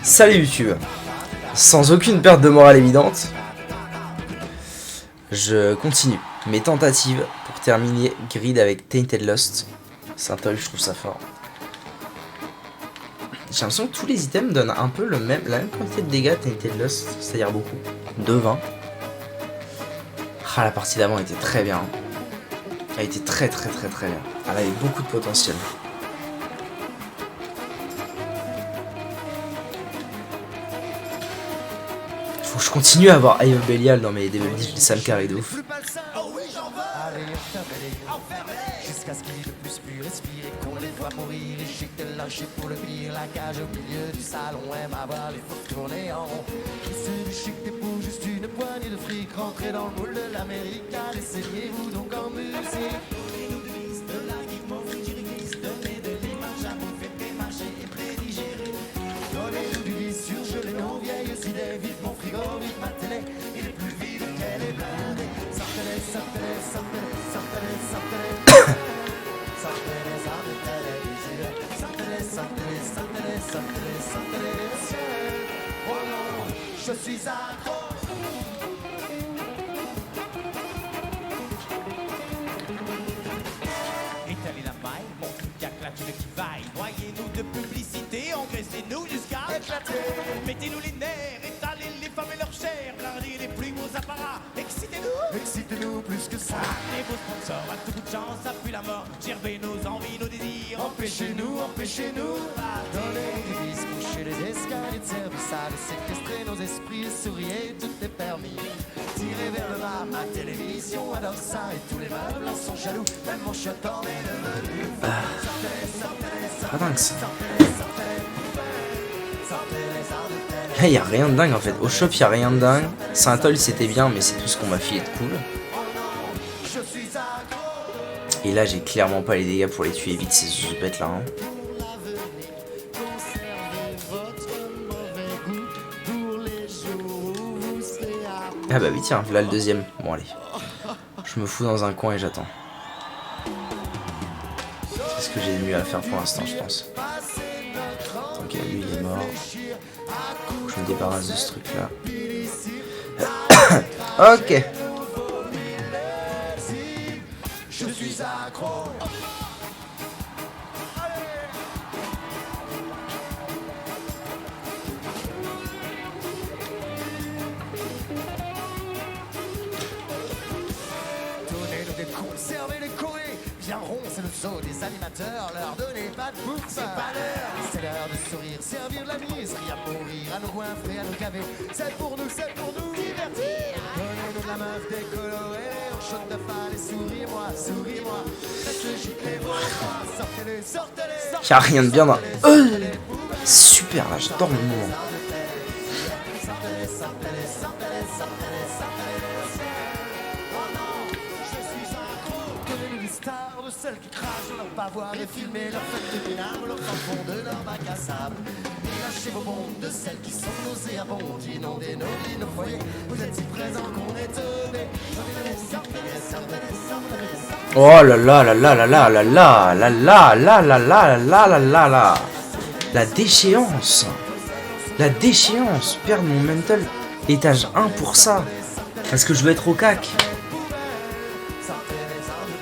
Salut YouTube. Sans aucune perte de morale évidente, je continue mes tentatives pour terminer Grid avec Tainted Lust. Saint-Ol, je trouve ça fort. J'ai l'impression que tous les items donnent un peu la même quantité de dégâts Tainted Lust, c'est-à-dire beaucoup. 2-20. Ah, la partie d'avant était très bien. Elle était très bien. Elle avait beaucoup de potentiel. Faut que je continue à avoir Eye of Belial dans mes DBD, ça me carré de ouf. Jusqu'à ce qu'il ne puisse plus respirer, qu'on les voit mourir, et chic de lâcher pour le pire. La cage au milieu du salon aime avoir les faux tourner en rond. C'est du chic des poux, juste une poignée de fric. Rentrez dans le moule de l'Amérique, essayez-vous donc en musique. Donnez-nous de vis, de la guide, mon frigirigis. Donnez de l'image à bouffer, démarcher et prédigérer. Donnez-nous du vis, surgelez nos vieilles idées. Vite mon frigo, vite ma télé, il est plus vide qu'elle est blindée. Sortez-les, sortez-les, sortez-les, sortez-les, sortez-les. Sortez-les hors de télévision. Sortez-les, sortez-les, sortez-les, sortez-les, sortez-les du ciel. Oh non, je suis accro. Étalez la maille, mon truc à claque qui vaille. Noyez-nous de publicité, engraissez-nous jusqu'à éclater. Mettez-nous les nerfs, étalez les femmes et leur chair. Blindez les plus beaux apparats, excitez-nous. Excitez-nous plus que ça. Les beaux sponsors, à tout bout de chance, ça pue la mort. Gerbez nos envies, nos désirs. Empêchez-nous, empêchez-nous. Donnez des vis, couchez les escaliers de service. Allez séquestrer nos esprits, souriez, tout est permis. Tirez vers le bas, ma télévision adore ça. Et tous les meubles en sont jaloux, même mon chiotte en est devenu. Pas dingue ça. Là y a rien de dingue en fait. Au shop y a rien de dingue. Saint-Ol c'était bien, mais c'est tout ce qu'on m'a filé de cool. Et là j'ai clairement pas les dégâts pour les tuer vite ces zoupettes là. Hein. Ah bah oui tiens, là le deuxième. Bon allez. Je me fous dans un coin et j'attends. C'est ce que j'ai de mieux à faire pour l'instant je pense. Ok, lui il est mort. Je me débarrasse de ce truc là. Ok. Je suis accro. Donnez-nous des coups, servez les courriers. Bien rond, c'est le saut des animateurs. Leur donnez pas de bouffe, c'est pas l'heure. C'est l'heure de sourire, servir de la mise, à mourir, à nous goinfrer, à nous caver. C'est pour nous divertir. Donnez-nous de la meuf décolorée. On chante de fall et souris-moi, souris-moi. Laisse le giclet, voilà. Sortez-les, sortez-les. Y'a rien de bien dans. Super là, j'adore le moment. Sortez-les, sortez-les, sortez-les, sortez-les, sortez-les au ciel. Oh non, je suis accro. Donnez-nous des stars de celles qui crachent dans leur bavoir et filmer leur fête de minable au fin fond de leur bac à sable. Et lâchez vos bombes de celles qui sont nauséabondes, inondez nos vies, nos foyers. Vous êtes si présents qu'on est teubés. Sortez-les, sortez-les, sortez-les, sortez-les, sortez-les. Oh là là là là là là là là là là là là là là là là là. La déchéance. La déchéance. Perdre mon mental étage 1 pour ça. Parce que je veux être au cac.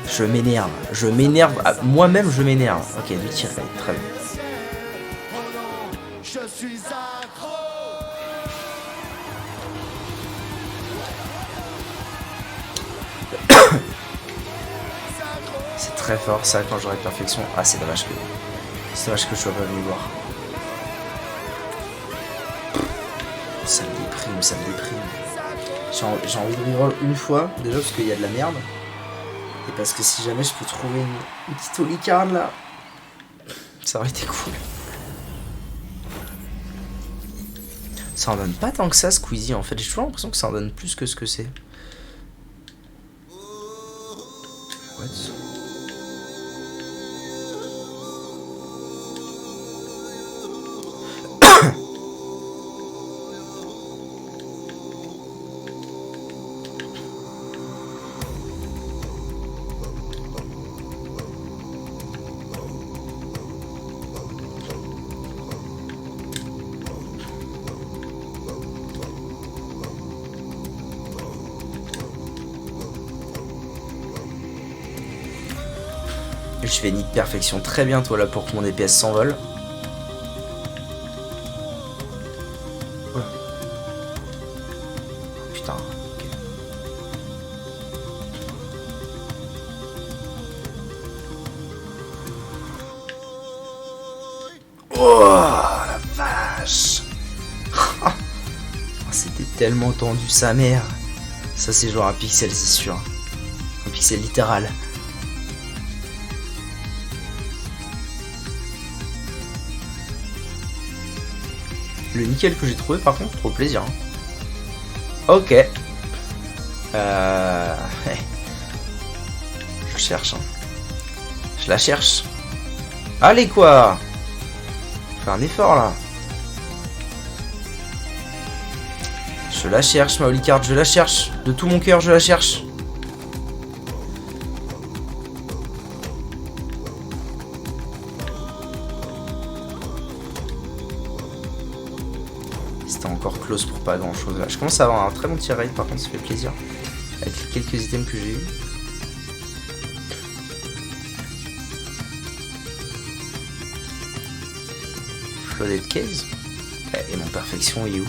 Je m'énerve. Je m'énerve. Moi-même je m'énerve. Ok, lui tire. Très bien. Je suis accro. C'est très fort ça quand j'aurai perfection. Ah c'est dommage que. C'est dommage que je sois pas venu voir. Ça me déprime, ça me déprime. J'ai envie de reroll une fois, déjà parce qu'il y a de la merde. Et parce que si jamais je peux trouver une petite olicarne là, ça aurait été cool. Ça en donne pas tant que ça Squeezie en fait, j'ai toujours l'impression que ça en donne plus que ce que c'est. What? Je vais nique perfection très bientôt là pour que mon DPS s'envole. Putain. Okay. Oh la vache. C'était tellement tendu sa mère. Ça c'est genre un pixel, c'est sûr. Un pixel littéral. Le nickel que j'ai trouvé par contre, trop plaisir. Hein. Ok. Je cherche. Hein. Je la cherche. Allez quoi. Fais un effort là. Je la cherche ma holy card, je la cherche. De tout mon cœur je la cherche. C'était encore close pour pas grand chose là. Je commence à avoir un très bon tir rate par contre, ça fait plaisir. Avec les quelques items que j'ai eu. Flooded case. Et mon perfection il est où?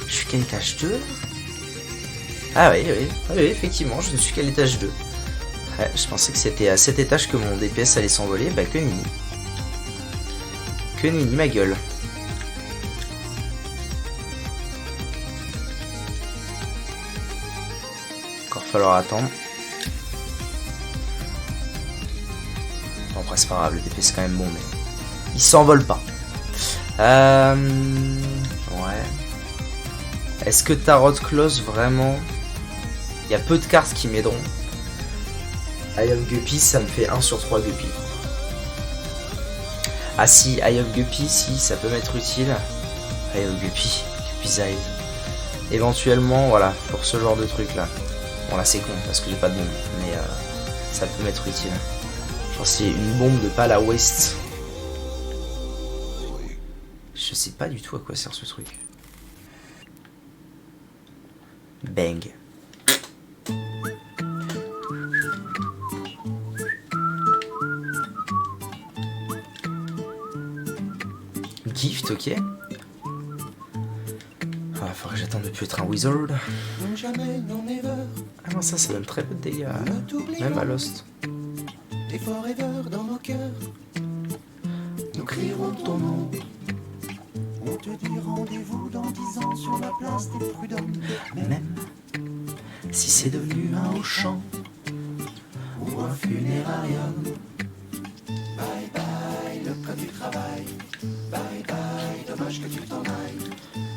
Je suis qu'à l'étage 2. Ah oui, effectivement, je ne suis qu'à l'étage 2. Ouais, je pensais que c'était à cet étage que mon DPS allait s'envoler. Bah que nini. Que nini ma gueule. Encore falloir attendre. Bon après c'est pas grave, le DPS c'est quand même bon mais il s'envole pas. Ouais. Est-ce que Tarot Close vraiment? Il y a peu de cartes qui m'aideront. Eye of Guppy ça me fait 1 sur 3 Guppy. Ah si, Eye of Guppy, si, ça peut m'être utile. Eye of Guppy, Guppy's Eyes. Éventuellement, voilà, pour ce genre de truc là. Bon là c'est con parce que j'ai pas de bombe, mais ça peut m'être utile. Genre c'est une bombe de pas la waste. Je sais pas du tout à quoi sert ce truc. Bang. Gift, ok. Ah, faudrait que j'attende de plus être un wizard. Ah non, ça donne très peu de dégâts. Même à Lost. Et forever dans nos cœurs, nous crierons ton nom. On te dit rendez-vous dans 10 ans sur la place des prud'hommes. Même si c'est devenu un Auchan ou un funérarium. Bye bye, le code du travail. Bye bye, dommage que tu t'en ailles.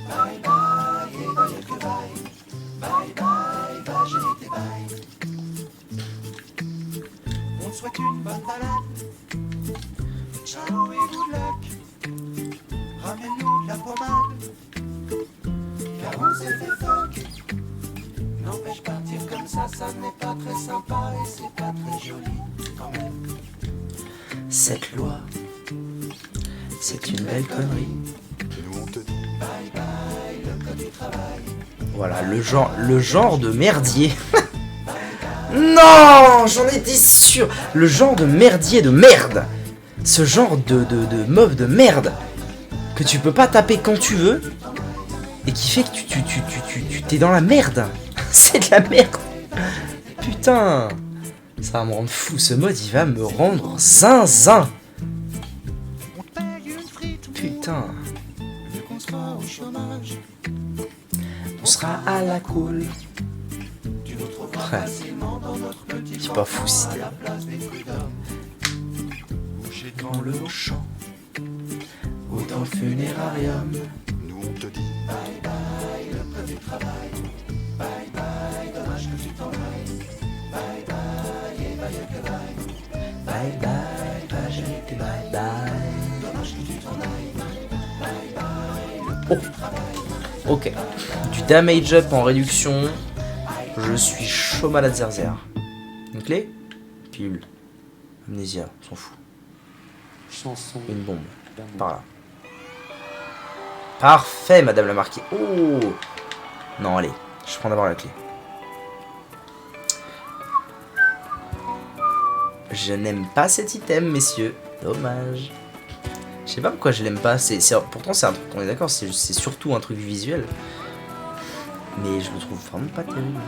Bye bye, et bye que bye. Bye bye, va gérer tes bails. On te souhaite une bonne balade. Ciao et good luck. Ramène-nous de la pommade. Car on s'est fait fuck. N'empêche partir comme ça n'est pas très sympa et c'est pas très joli quand même. Cette loi, c'est une belle connerie. Nous on te dit bye bye, le code du travail. Voilà, le genre de merdier. Non, j'en étais sûr. Le genre de merdier de merde. Ce genre de meuf de merde que tu peux pas taper quand tu veux et qui fait que tu t'es dans la merde. C'est de la merde. Putain, ça va me rendre fou. Ce mode, il va me rendre zinzin. Putain. On sera à la cool. Ouais. C'est pas fou si t'es là. Dans le champ ou dans le funérarium. Nous on te dit bye bye, le code du travail. Bye bye, dommage que tu t'en ailles. Bye bye, et bye que bye. Bye bye, pas j'ai été bye bye. Dommage que tu t'en ailles. Bye bye, le code du travail. Ok. Du damage up en réduction. Je suis chaud malade zerzer. Une clé? Pilule. Amnésia, on s'en fout. Chanson. Une bombe. Par là. Parfait, madame la marquée. Oh! Non, allez. Je prends d'abord la clé. Je n'aime pas cet item, messieurs. Dommage. Je sais pas pourquoi je l'aime pas. Pourtant, c'est un truc, on est d'accord, c'est surtout un truc visuel. Mais je le trouve vraiment pas terrible.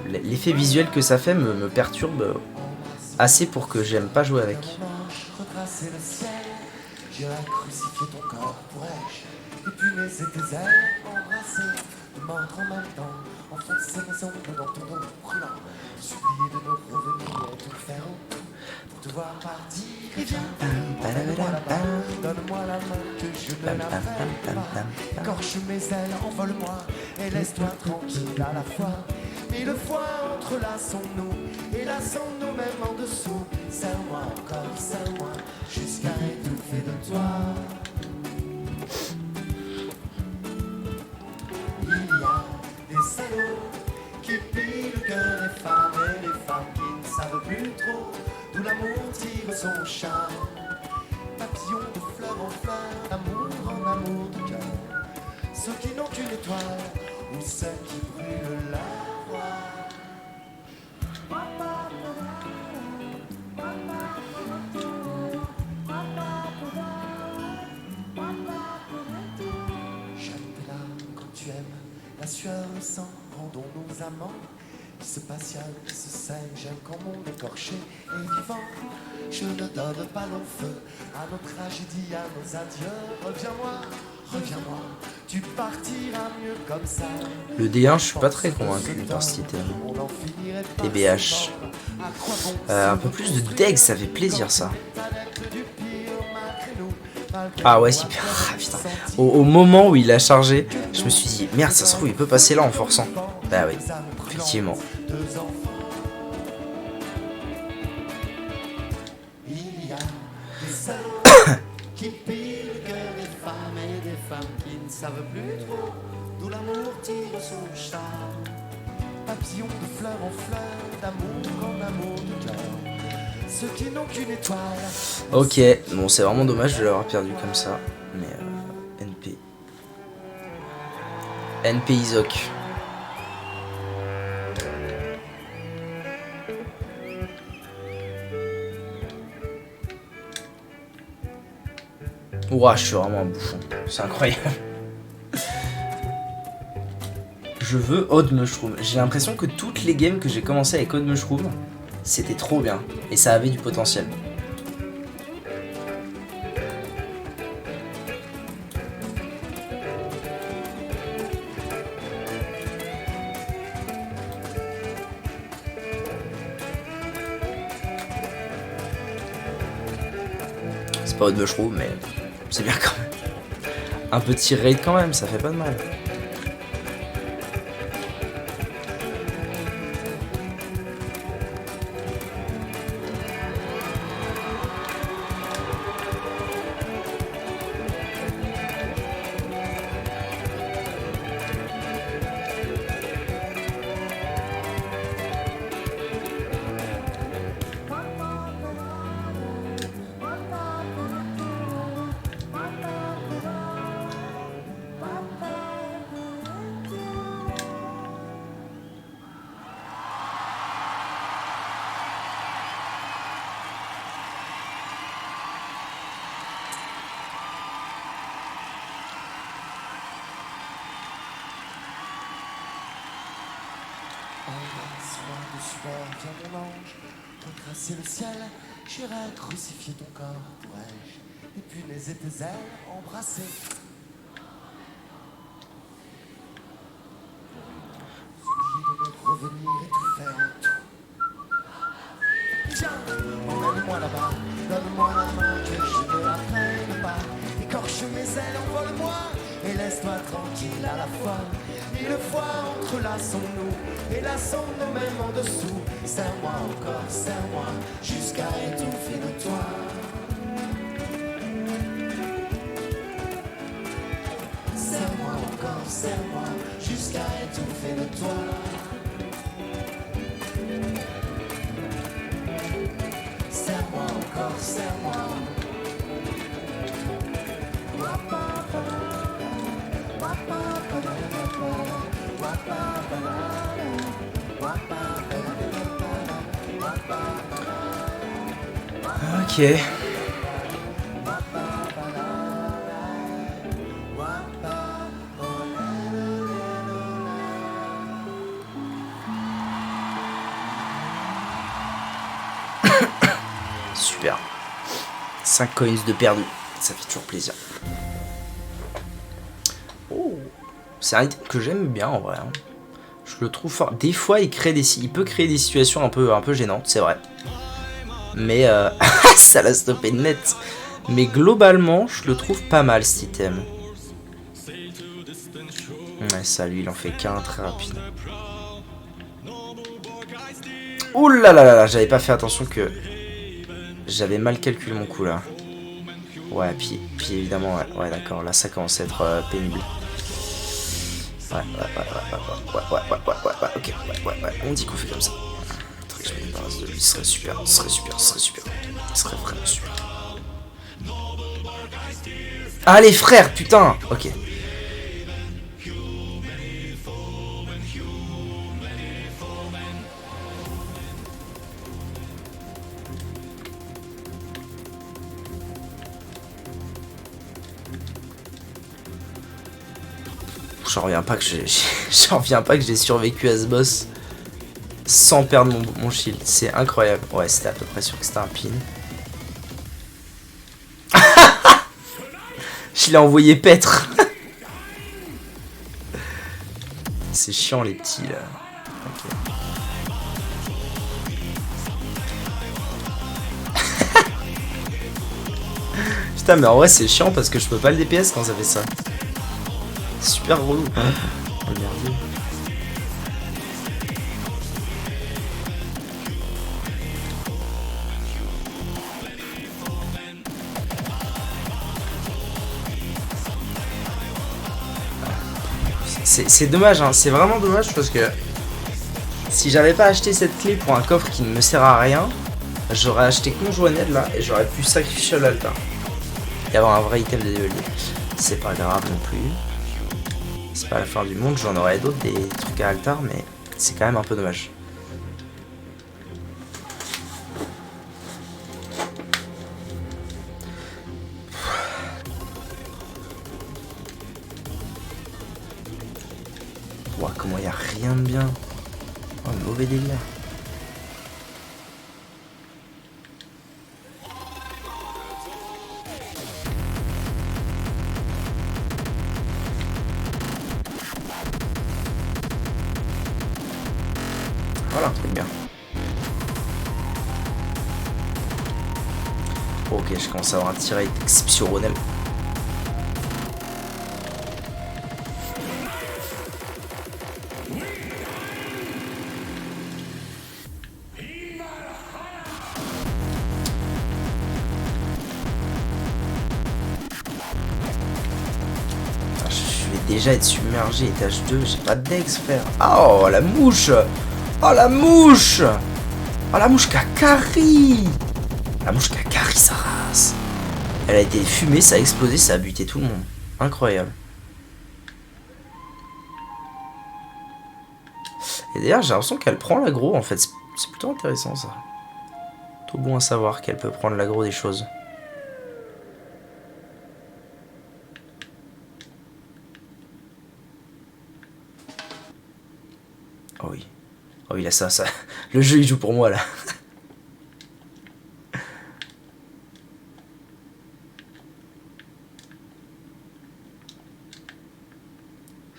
L'effet visuel que ça fait me perturbe assez pour que j'aime pas jouer avec. J'irai crucifier ton corps, pourrais-je épuiser tes ailes, embrasser, te mordre en même temps, enfoncer mes ongles dans ton dos brûlant, supplier de me revenir et tout faire pour te voir partir. Donne-moi la main que je ne l'avais pas. Écorche mes ailes, envole-moi et laisse-toi tranquille à la fois. 1000 fois entrelaçons-nous et lassons-nous même en dessous. Serre-moi encore, serre-moi jusqu'à étouffer de toi. Il y a des salauds qui pillent le cœur des femmes et les femmes qui ne savent plus trop d'où l'amour tire son charme. Papillons de fleur en fleur, d'amour en amour de cœur. Ceux qui n'ont qu'une étoile ou ceux qui brûlent la voie. J'aime tes larmes quand tu aimes, la sueur, le sang, rendons-nous amants. Qui se passionne, qui se saigne, j'aime quand mon écorché est vivant. Je ne donne pas long feu à nos tragédies, à nos adieux. Reviens-moi, reviens-moi, tu partiras mieux comme ça. Le D1, je suis pas très convaincu par cet item. TBH. Un peu plus de deg, ça fait plaisir ça. Ah ouais, super. Ah, putain. Au moment où il a chargé, je me suis dit, merde, ça se trouve, il peut passer là en forçant. Bah oui, effectivement. Il y a des salauds qui pillent le cœur des femmes et des femmes qui ne savent plus trop d'où l'amour tire son charme. Papillons de fleur en fleur, d'amour en amour de cœur. Ceux qui n'ont qu'une étoile. Ok, bon, c'est vraiment dommage de l'avoir perdu comme ça. Mais NP. NP Isok. Ouah, je suis vraiment un bouffon. C'est incroyable. Je veux Odd Mushroom. J'ai l'impression que toutes les games que j'ai commencé avec Odd Mushroom, c'était trop bien. Et ça avait du potentiel. C'est pas Odd Mushroom, mais c'est bien quand même. Un petit raid quand même, ça fait pas de mal. Embrasse-moi de sueur, viens mon ange, retracer le ciel, j'irai crucifier ton corps, pourrais-je épuiser tes ailes, embrasser. Supplier de me revenir et tout faire en tout. Tiens, emmène-moi là-bas, donne-moi la main que je ne la prenne pas. Écorche mes ailes, envole-moi et laisse-moi tranquille à la fois. 1000 fois entrelaçons-nous et lassons-nous même en dessous. Serre-moi encore, serre-moi jusqu'à étouffer de toi. Serre-moi encore, serre-moi jusqu'à étouffer de toi. Serre-moi encore, serre-moi. Wapa Ok. Super. 5 coins de perdu. Ça fait toujours plaisir. Oh. C'est un item que j'aime bien en vrai. Hein. Je le trouve fort. Des fois, il peut créer des situations un peu gênantes, c'est vrai. Mais ça l'a stoppé net. Mais globalement, je le trouve pas mal cet item. Ouais, ça, lui, il en fait qu'un très rapide. Ouh là là là là, j'avais pas fait attention que j'avais mal calculé mon coup là. Ouais, puis évidemment, ouais d'accord, là ça commence à être pénible. Ouais, ok, on dit qu'on fait comme ça. Très je mets une base de lui, ce serait super. Ce serait vraiment super. Allez frère, putain. Ok. J'en reviens pas que j'ai survécu à ce boss sans perdre mon shield. C'est incroyable. Ouais, c'était à peu près sûr que c'était un pin. Je l'ai envoyé paître. C'est chiant les petits là. Okay. Putain mais en vrai c'est chiant parce que je peux pas le DPS quand ça fait ça. Super relou. Oh merde. C'est dommage, hein. C'est vraiment dommage parce que si j'avais pas acheté cette clé pour un coffre qui ne me sert à rien, j'aurais acheté que mon Joanned là et j'aurais pu sacrifier l'altar et avoir un vrai item de DLD. C'est pas grave non plus. C'est pas la fin du monde, j'en aurais d'autres des trucs à altar, mais c'est quand même un peu dommage. Ouah, comment y a rien de bien. Oh, mauvais délire. Voilà, un truc bien. Ok, je commence à avoir un tir exceptionnel. Déjà être submergé, étage 2, j'ai pas de dex frère. Oh la mouche. Oh la mouche. Oh la mouche qui a carry. La mouche qui a carry sa race. Elle a été fumée, ça a explosé, ça a buté tout le monde. Incroyable. Et d'ailleurs j'ai l'impression qu'elle prend l'aggro en fait. C'est plutôt intéressant ça. Tout bon à savoir qu'elle peut prendre l'aggro des choses. Oh oui. Oh oui, là, ça. Le jeu, il joue pour moi, là.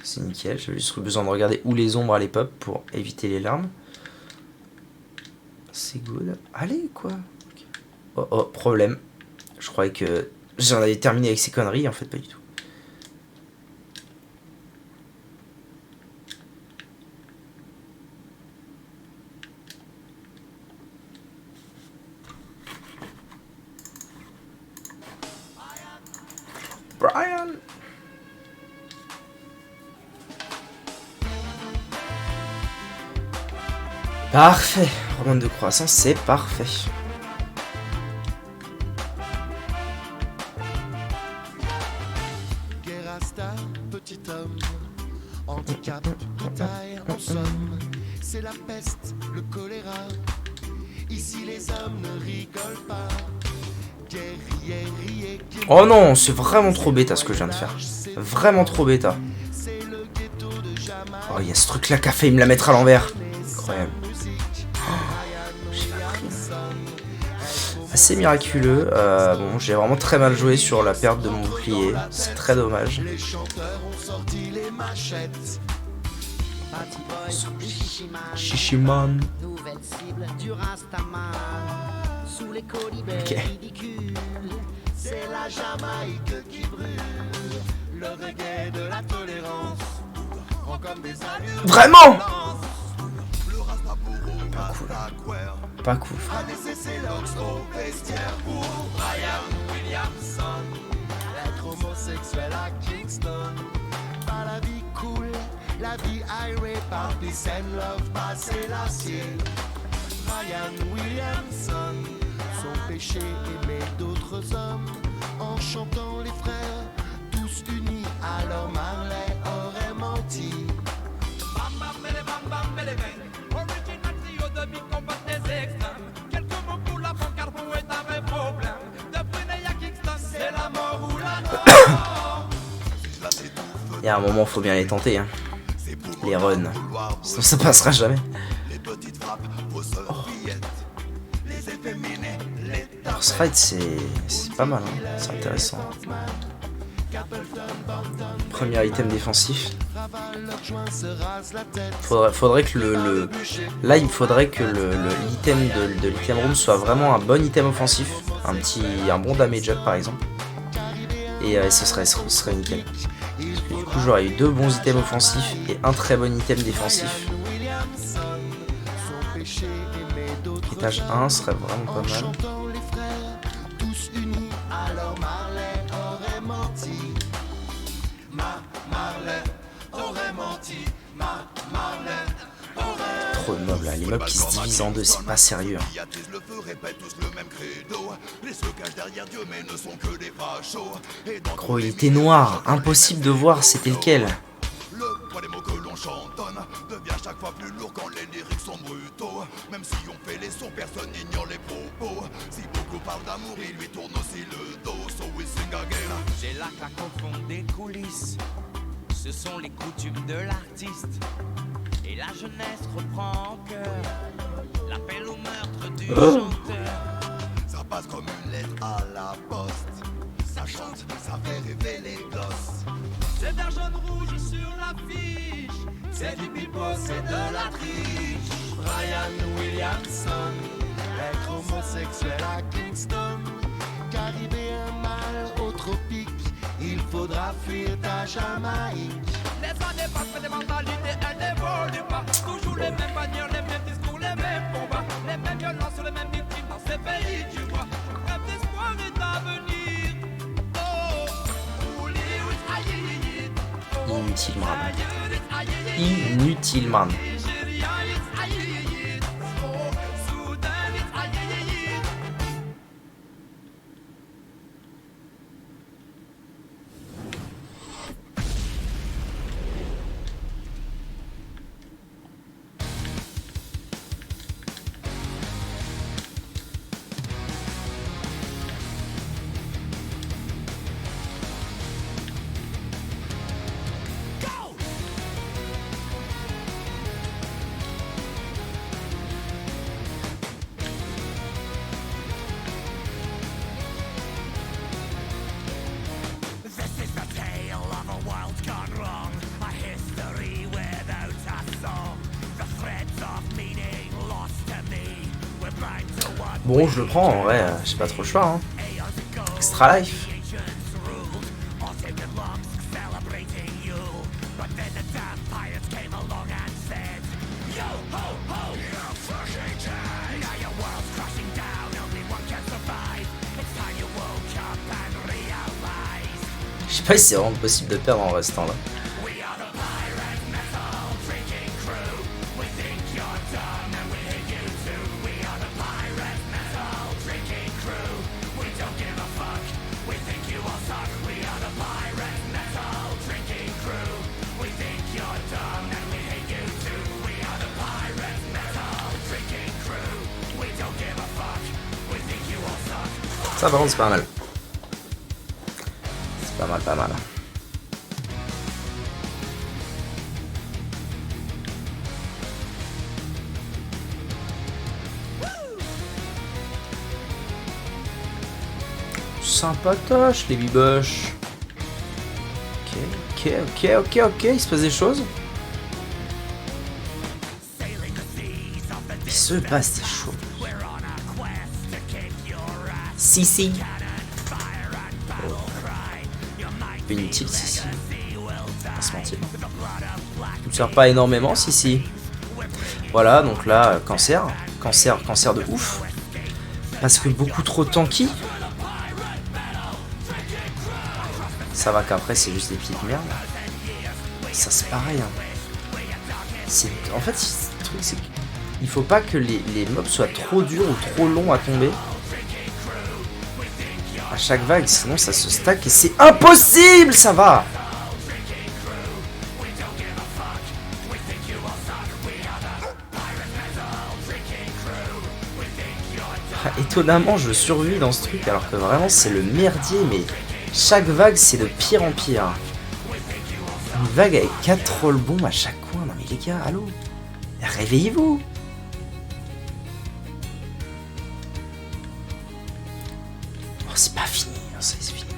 C'est nickel. J'avais juste besoin de regarder où les ombres allaient pop pour éviter les larmes. C'est good. Allez, quoi. Okay. Oh, problème. Je croyais que j'en avais terminé avec ces conneries. En fait, pas du tout. Brian. Parfait. Hormone de croissance, c'est parfait. Guérasta, petit homme, handicap de taille en somme, c'est la peste, le choléra. Ici les hommes ne rigolent pas. Oh non, c'est vraiment trop bêta ce que je viens de faire. Vraiment trop bêta. Oh, il y a ce truc là qu'a fait me la mettre à l'envers. Incroyable. Assez miraculeux. Bon, j'ai vraiment très mal joué sur la perte de mon bouclier. C'est très dommage. Shishiman. Ok. C'est la Jamaïque qui brûle, le reggae de la tolérance. Vraiment. Pas cool. Être homosexuel à Kingston, pas la vie cool, la vie irée par peace and love, passer l'acier. Ryan Williamson, son péché aimer d'autres hommes, en chantant les frères, tous unis, alors Marley aurait menti. Bam bam bele bam bam bele bang. Original trio de mi-combat des extrêmes. Quelques mots pour la bancarde est un vrai problème. De Brunei à Kingston, c'est la mort ou la mort. Il y a un moment, faut bien les tenter. Hein. Les runs. Sinon, ça passera jamais. Oh. Alors, ce fight, c'est pas mal. Hein. C'est intéressant. Premier item défensif. Faudrait que là il faudrait que l'item de l'item room soit vraiment un bon item offensif, un bon damage up par exemple, et ce serait nickel. Parce que du coup j'aurais eu 2 bons items offensifs et un très bon item défensif. Étage 1 serait vraiment pas mal. Trop de mobs là, les mobs qui se divisent en deux, c'est pas sérieux. Hein. Gros, il était noir, impossible de voir c'était lequel. Devient chaque fois plus lourd quand les lyriques sont brutaux. Même si on fait les sons, personne n'ignore les propos. Si beaucoup parlent d'amour, il lui tourne aussi le dos. So we sing again. C'est la claque au fond des coulisses. Ce sont les coutumes de l'artiste. Et la jeunesse reprend en cœur l'appel au meurtre du chanteur. Ça passe comme une lettre à la poste. Ça chante, ça fait rêver les gosses. C'est vert jaune rouge sur l'affiche. C'est du pipeau, c'est de la triche. Ryan Williamson, être homosexuel à Kingston, caribéen mal au tropique, il faudra fuir ta Jamaïque. Les années passent, mais les mentalités elles n'évoluent pas. Toujours les mêmes manières, les mêmes discours, les mêmes combats, les mêmes violences sur les mêmes victimes dans ces pays, tu vois. Rêve d'espoir et d'avenir. Oh, Inutile man. Inutile man. Bon, je le prends en vrai, j'ai pas trop le choix. Hein. Extra life. Je sais pas si c'est vraiment possible de perdre en restant là. Ça par contre c'est pas mal. C'est pas mal, pas mal. Sympatoche les biboches. Ok, il se passe des choses. Il se passe des choses. Si. Oh. Inutile, si. Pas se mentir. Tu me sers pas énormément, si. Voilà, donc là, cancer de ouf. Parce que beaucoup trop tanky. Ça va qu'après c'est juste des petites merdes. Ça c'est pareil. Hein. En fait, le truc c'est qu'il faut pas que les mobs soient trop durs ou trop longs à tomber. À chaque vague, sinon ça se stack et c'est impossible, ça va. Étonnamment, je survis dans ce truc alors que vraiment c'est le merdier, mais chaque vague c'est de pire en pire. Une vague avec 4 trolls bombes à chaque coin. Non mais les gars, allô, réveillez-vous. Oh, c'est pas fini, ça c'est fini.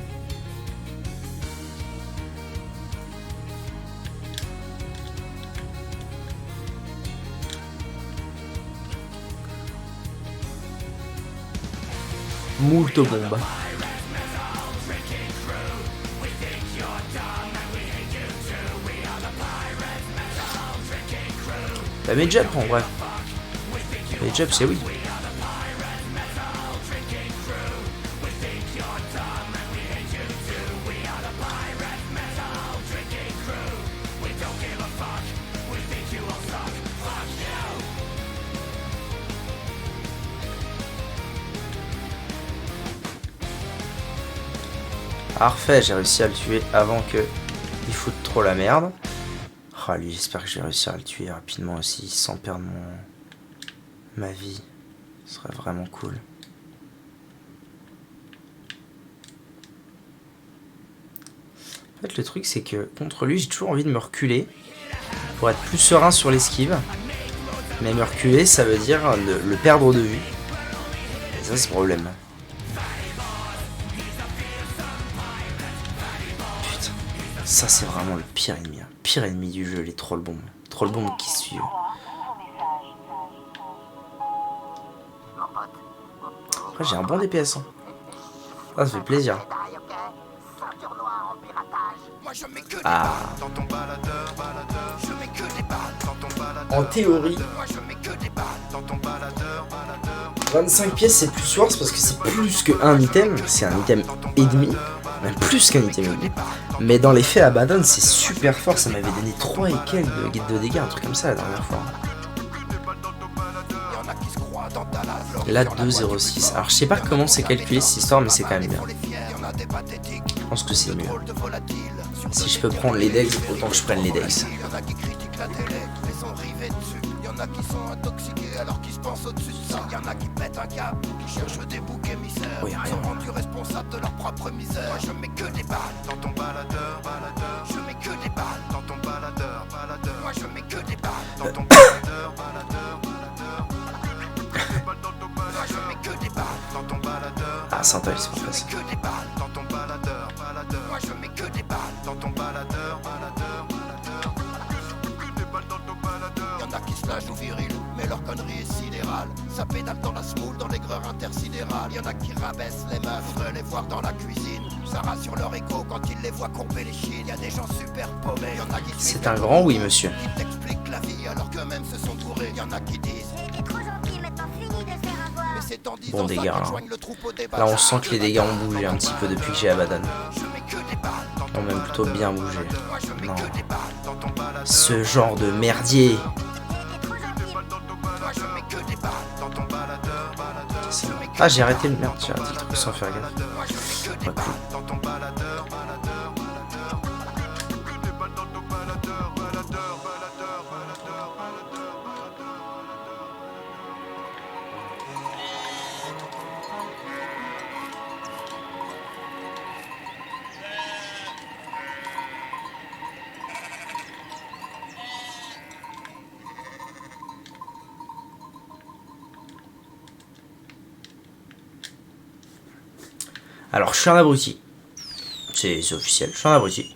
Moult bombes. Bah mais jump en vrai. Mais jump c'est oui. Parfait, j'ai réussi à le tuer avant que il foute trop la merde. Oh, lui, j'espère que je vais réussir à le tuer rapidement aussi, sans perdre ma vie. Ce serait vraiment cool. En fait, le truc, c'est que contre lui, j'ai toujours envie de me reculer pour être plus serein sur l'esquive. Mais me reculer, ça veut dire le perdre de vue. Et ça, c'est le problème. Putain, ça, c'est vraiment le pire ennemi. Hein. Pire ennemi du jeu, les troll bombes. Troll bombes qui suivent. Après, j'ai un bon DPS. Hein. Ah, ça fait plaisir. Ah. En théorie, 25 pièces c'est plus worse parce que c'est plus qu'un item, c'est un item et demi, même plus qu'un item et demi. Mais dans les faits, Abaddon c'est super fort, ça m'avait donné 3 et quelques de guide de dégâts, un truc comme ça la dernière fois. Là 2,06. Alors je sais pas comment c'est calculé cette histoire, mais c'est quand même bien. Je pense que c'est mieux. Si je peux prendre les decks, autant que je prenne les decks. Oui, rien. Ah, c'est intéressant, c'est pas facile. Y'en a qui se lâchent au viril, mais leur connerie est sidérale. Ça pédale dans la smoule, dans l'aigreur intersidérale. Y'en a qui rabaissent les meufs, voudraient les voir dans la cuisine. Ça rassure leur écho quand ils les voient courber les chines. Y'a des gens super paumés, y'en a qui... C'est un grand oui, monsieur. Qui t'expliquent la vie alors qu'eux-mêmes se sont bourrés. Y'en a qui disent... Bon dégâts là. Là on sent que les dégâts ont bougé un petit peu depuis que j'ai Abaddon. Ont même plutôt bien bougé. Non. Ce genre de merdier. Ah j'ai arrêté le merde, j'ai arrêté le truc sans faire gaffe. Pas cool. Alors, je suis un abruti. C'est officiel, je suis un abruti.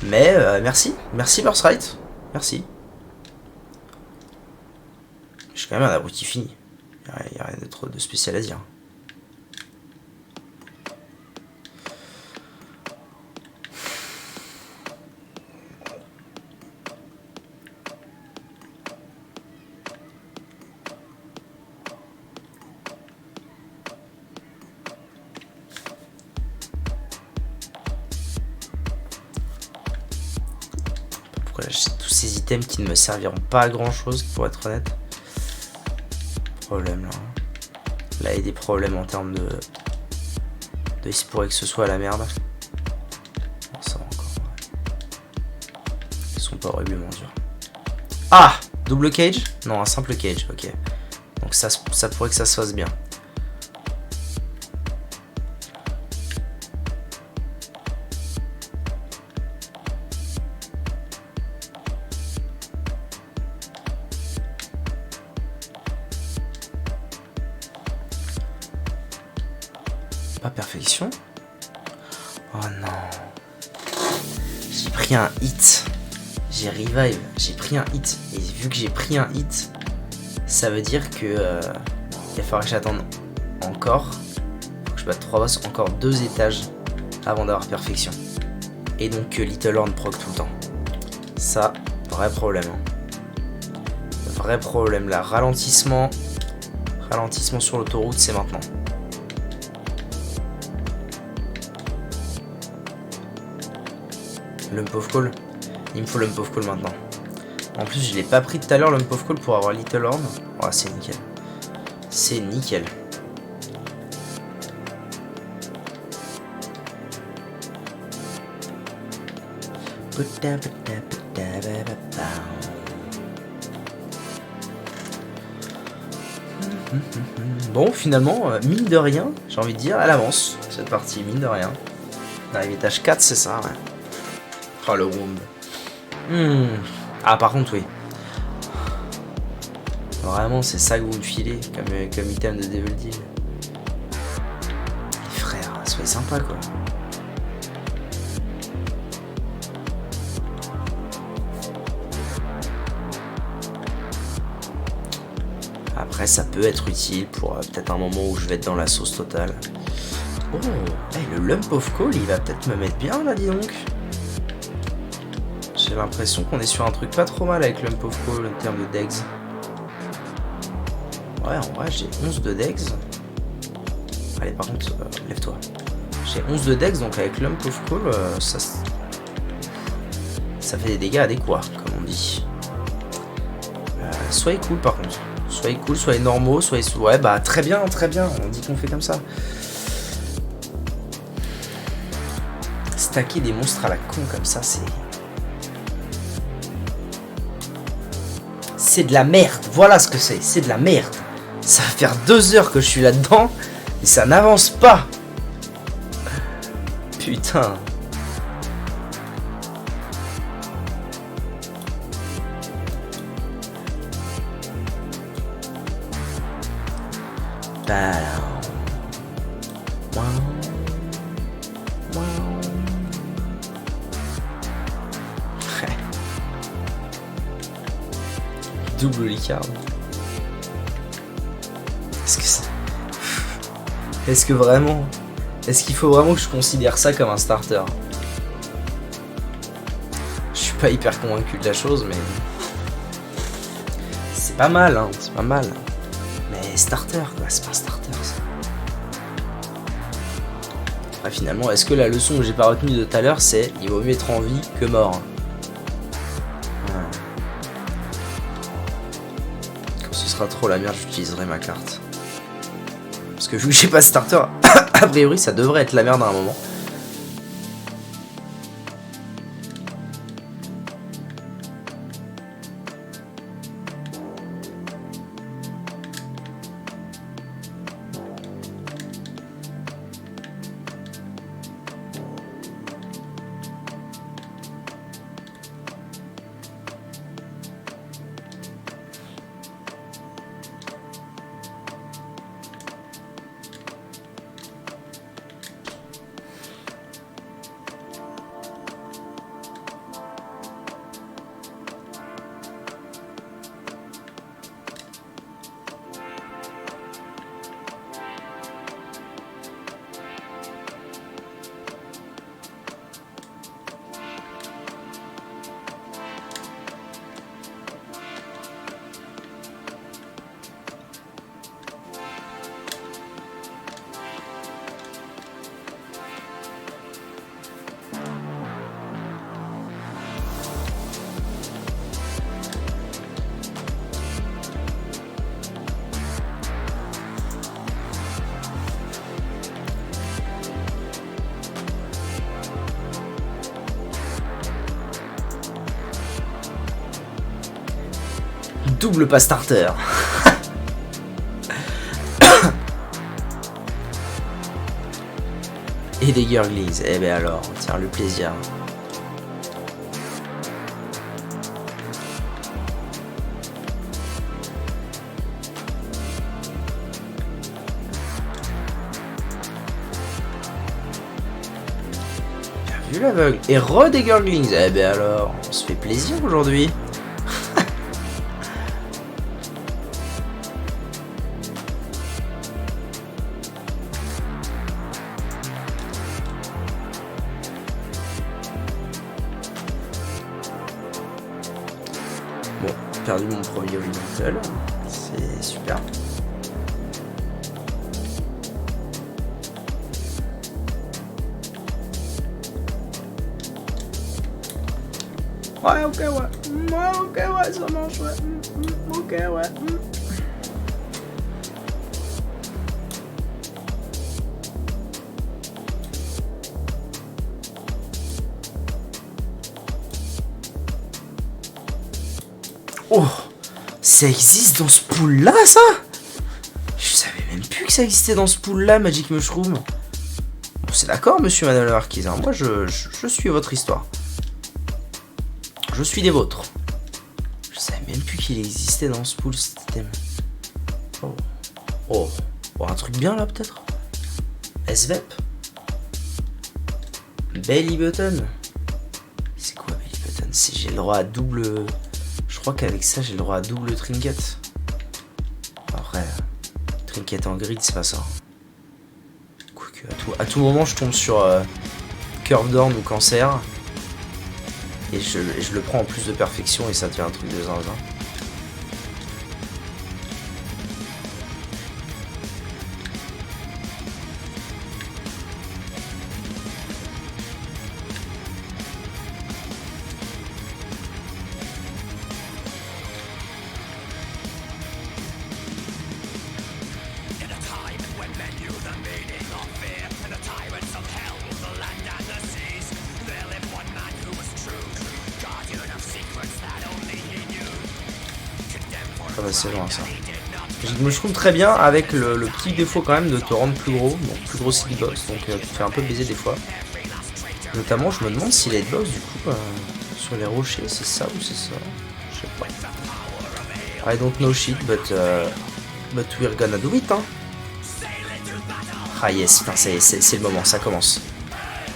Mais merci. Merci, Birthright. Merci. Je suis quand même un abruti fini. Il n'y a rien de spécial à dire. Pourquoi j'achète tous ces items qui ne me serviront pas à grand chose, pour être honnête. Problème là. Là, il y a des problèmes en termes de il se pourrait que ce soit à la merde. Bon, ça va encore. Ils sont pas horriblement durs. Ah! Double cage? Non, un simple cage, ok. Donc ça pourrait que ça se fasse bien. Pas perfection. Oh non. J'ai pris un hit. J'ai revive. J'ai pris un hit. Et vu que j'ai pris un hit, ça veut dire que il va falloir que j'attende encore. Faut que je batte 3 boss, encore 2 étages avant d'avoir perfection. Et donc que Little Horn proc tout le temps. Ça, vrai problème. Vrai problème là. Ralentissement sur l'autoroute, c'est maintenant. Lump of Coal. Il me faut Lump of Coal maintenant. En plus, je l'ai pas pris tout à l'heure, Lump of Coal, pour avoir Little Horn. Oh, c'est nickel. C'est nickel. Bon, finalement, mine de rien, j'ai envie de dire, elle avance, cette partie, mine de rien. On arrive étage 4, c'est ça, ouais. Oh, le wound. Ah, par contre, oui. Vraiment, c'est ça que vous me filez comme item de Devil Deal. Les frères, soyez sympa, quoi. Après, ça peut être utile pour peut-être un moment où je vais être dans la sauce totale. Oh, hey, le Lump of Coal, il va peut-être me mettre bien, là, dis donc. J'ai l'impression qu'on est sur un truc pas trop mal avec Lump of Coal en termes de dex. Ouais, en vrai, j'ai 11 de dex. Allez, par contre, lève-toi. J'ai 11 de dex, donc avec Lump of Coal, ça fait des dégâts adéquats, comme on dit. Soyez cool, par contre. Soyez cool, soyez normaux, soyez... Ouais, bah, très bien, on dit qu'on fait comme ça. Stacker des monstres à la con comme ça, c'est de la merde, voilà ce que c'est de la merde. Ça va faire 2 heures que je suis là-dedans et ça n'avance pas. Putain. Double Licard. Est-ce que vraiment... Est-ce qu'il faut vraiment que je considère ça comme un starter? Je suis pas hyper convaincu de la chose, mais... C'est pas mal, hein, c'est pas mal. Mais starter, quoi, c'est pas un starter, ça. Ah, finalement, est-ce que la leçon que j'ai pas retenue de tout à l'heure, c'est il vaut mieux être en vie que mort? Quand ce sera trop la merde, j'utiliserai ma carte. Parce que vu que j'ai pas starter, a priori, ça devrait être la merde à un moment. Double pas starter. Et des Gurglings. Eh ben alors, tiens, le plaisir. Bien vu l'aveugle. Et re des Gurglings. Eh ben alors, on se fait plaisir aujourd'hui. Bon, perdu mon premier Little, c'est super. Ouais, ok, ouais. Ouais, ok, ouais, ça marche, ouais. Ok, ouais. Oh, ça existe dans ce pool là, ça? Je savais même plus que ça existait dans ce pool là, Magic Mushroom. Bon, c'est d'accord, monsieur Madame la Marquise, hein. Moi je suis votre histoire. Je suis des vôtres. Je savais même plus qu'il existait dans ce pool cet item. Oh. Oh. Oh, un truc bien là peut-être? SVEP. Belly Button. C'est quoi Belly Button? C'est j'ai le droit à double. Je crois qu'avec ça j'ai le droit à double trinket. Après, trinket en grid c'est pas ça. Quoique à tout moment je tombe sur Curve Dorn ou Cancer. Et je le prends en plus de perfection et ça devient un truc de zinzin. Ah bah c'est loin ça. Je me trouve très bien avec le petit défaut quand même de te rendre plus gros, donc plus gros hitbox, donc tu te fais un peu baiser des fois. Notamment je me demande si les hitbox du coup sur les rochers c'est ça ou c'est ça. Je sais pas. I don't know shit but we're gonna do it hein. Ah yes, putain c'est le moment, ça commence.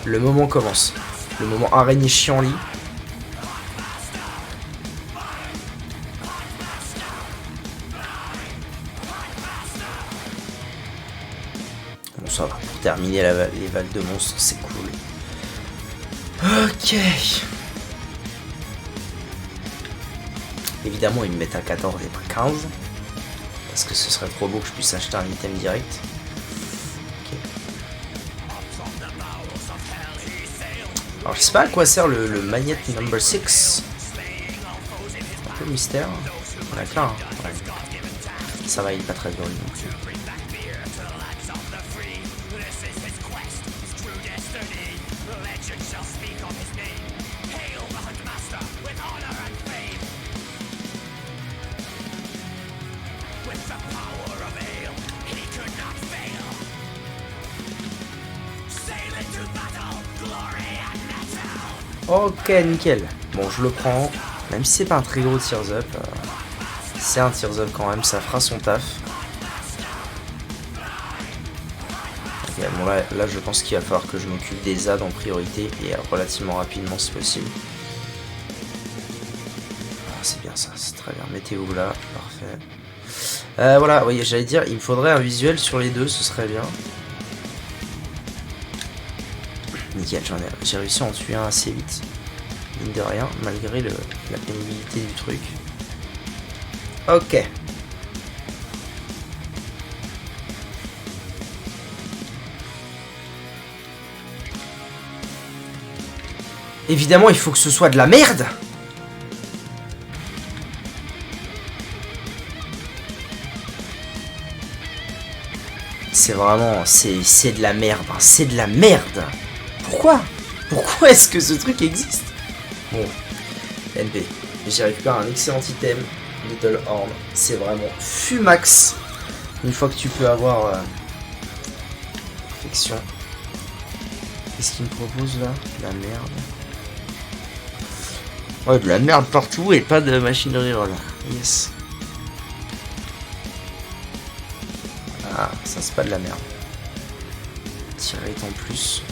Le moment commence. Le moment araignée chiant-lit. Bon ça va, pour terminer les vagues de monstres, c'est cool. Ok. Évidemment ils me mettent à 14 et pas 15. Parce que ce serait trop beau que je puisse acheter un item direct. Ok. Alors je sais pas à quoi sert le Magnet number 6. Un peu mystère. On a qu'un. Hein. Ouais. Ça va, il est pas très drôle non plus. Ok, nickel. Bon, je le prends. Même si c'est pas un très gros tears up. C'est un tears up quand même, ça fera son taf. Ok, bon là je pense qu'il va falloir que je m'occupe des ZAD en priorité et relativement rapidement si possible. Ah, c'est bien ça, c'est très bien. Mettez-vous là, parfait. Voilà, oui, j'allais dire, il me faudrait un visuel sur les deux, ce serait bien. Nickel, j'ai réussi à en tuer un assez vite. Mine de rien, malgré la pénibilité du truc. Ok. Évidemment, il faut que ce soit de la merde. C'est vraiment... C'est de la merde. Hein. C'est de la merde. Pourquoi est-ce que ce truc existe? Bon, NP. J'ai récupéré un excellent item. Little Horn, c'est vraiment fumax. Une fois que tu peux avoir perfection. Qu'est-ce qu'il me propose là? De la merde. Ouais, de la merde partout et pas de machine de reroll. Yes. Ah, ça c'est pas de la merde. Tirer en plus.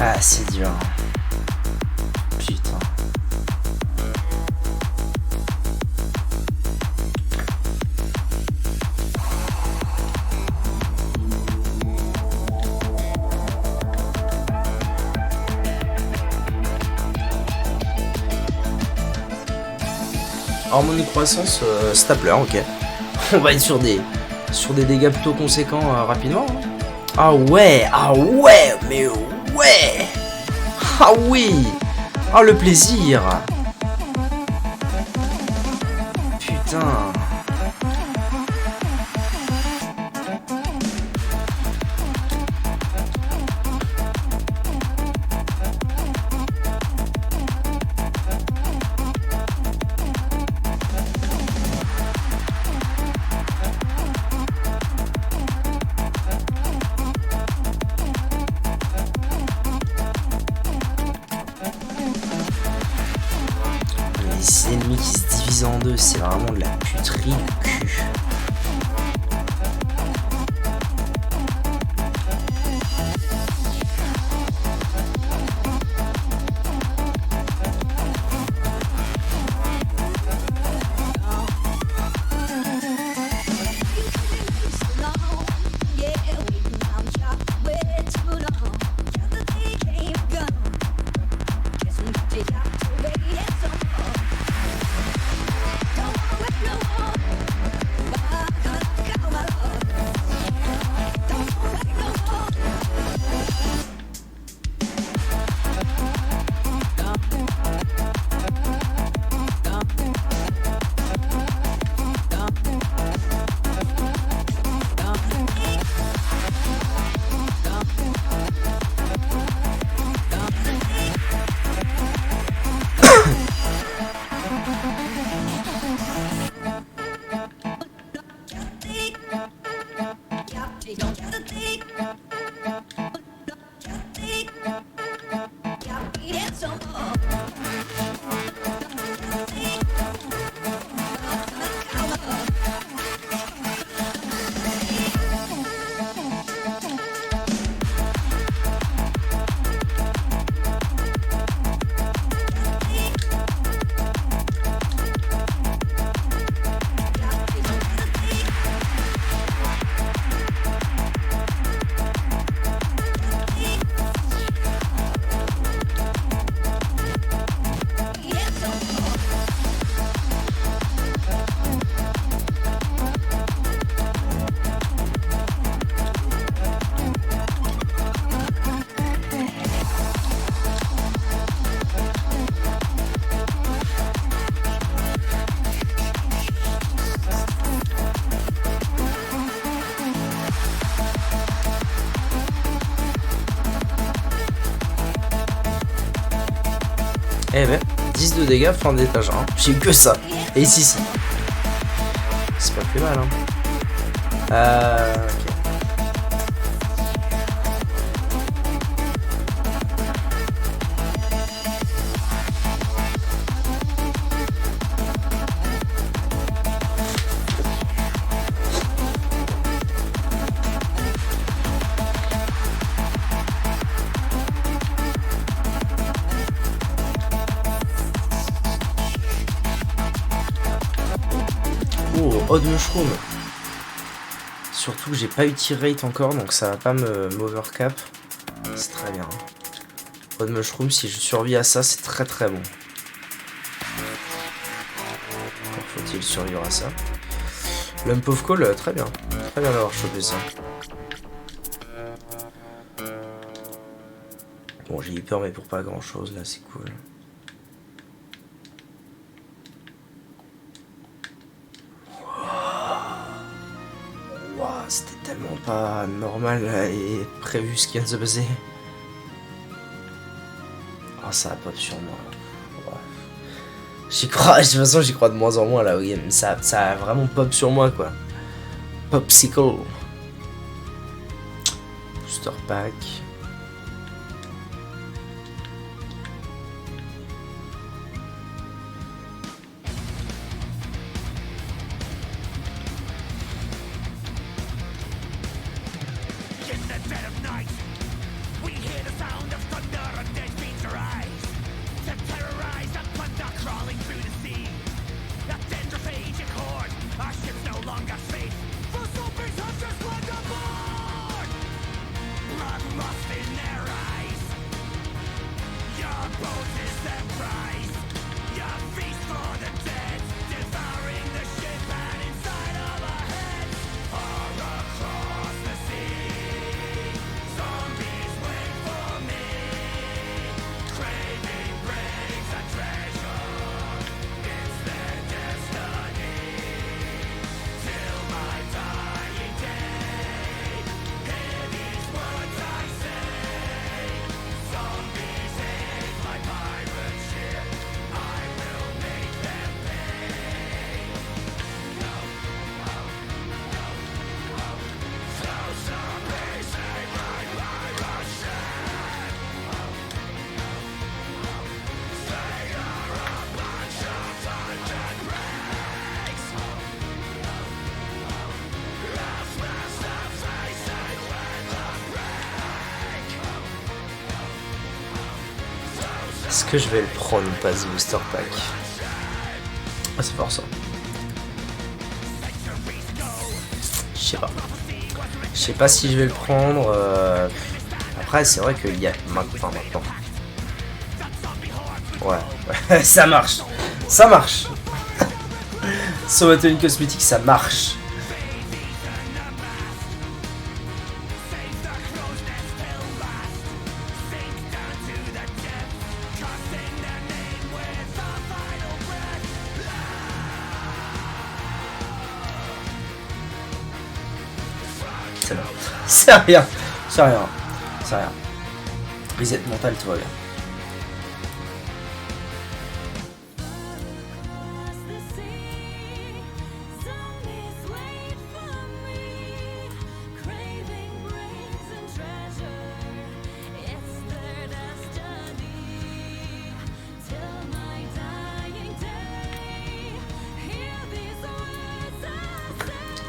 Ah, c'est dur. Putain. Harmonie croissance, stapler, ok. On va être sur des dégâts plutôt conséquents rapidement. Hein. Ah ouais, mais ouais. Ah oui. Ah le plaisir. Putain. Les ennemis qui se divisent en deux, c'est vraiment de la puterie de cul. Eh ben, 10 de dégâts, fin d'étage 1. J'ai eu que ça. Et ici, si. C'est pas plus mal, hein. Ok. Oh, Odd Mushroom. Surtout que j'ai pas eu tir rate encore, donc ça va pas m'overcap. C'est très bien. Odd Mushroom, si je survis à ça, c'est très très bon. Encore faut-il survivre à ça. Lump of Coal, très bien. Très bien d'avoir chopé ça. Bon, j'ai eu peur, mais pour pas grand chose, là, c'est cool. C'était tellement pas normal et prévu ce qui vient de se passer. Oh, ça a pop sur moi. Ouais. J'y crois, de toute façon j'y crois de moins en moins là, oui, mais ça a vraiment pop sur moi quoi. Popsicle. Booster pack. Est-ce que je vais le prendre ou pas, ce booster pack? Ah, c'est fort ça. Je sais pas. Je sais pas si je vais le prendre. Après, c'est vrai qu'il y a maintenant. Ouais, ça marche. Ça marche. Sauvateur cosmétique, ça marche. C'est rien. Reset mental, tout va bien.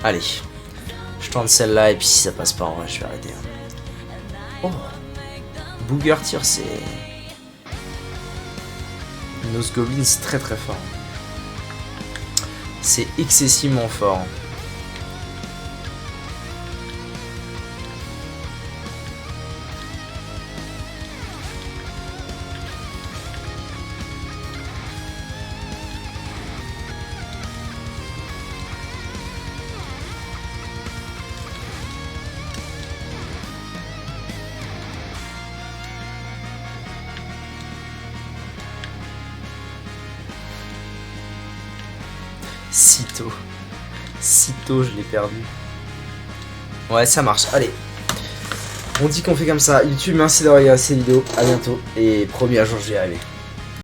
Allez. Je tente celle-là et puis si ça passe pas en vrai je vais arrêter. Oh, Booger Tier c'est... Nose Goblin c'est très très fort. C'est excessivement fort. Sitôt je l'ai perdu. Ouais ça marche, allez. On dit qu'on fait comme ça. YouTube merci d'avoir regardé cette vidéo, à bientôt. Et promis un jour je vais y arriver.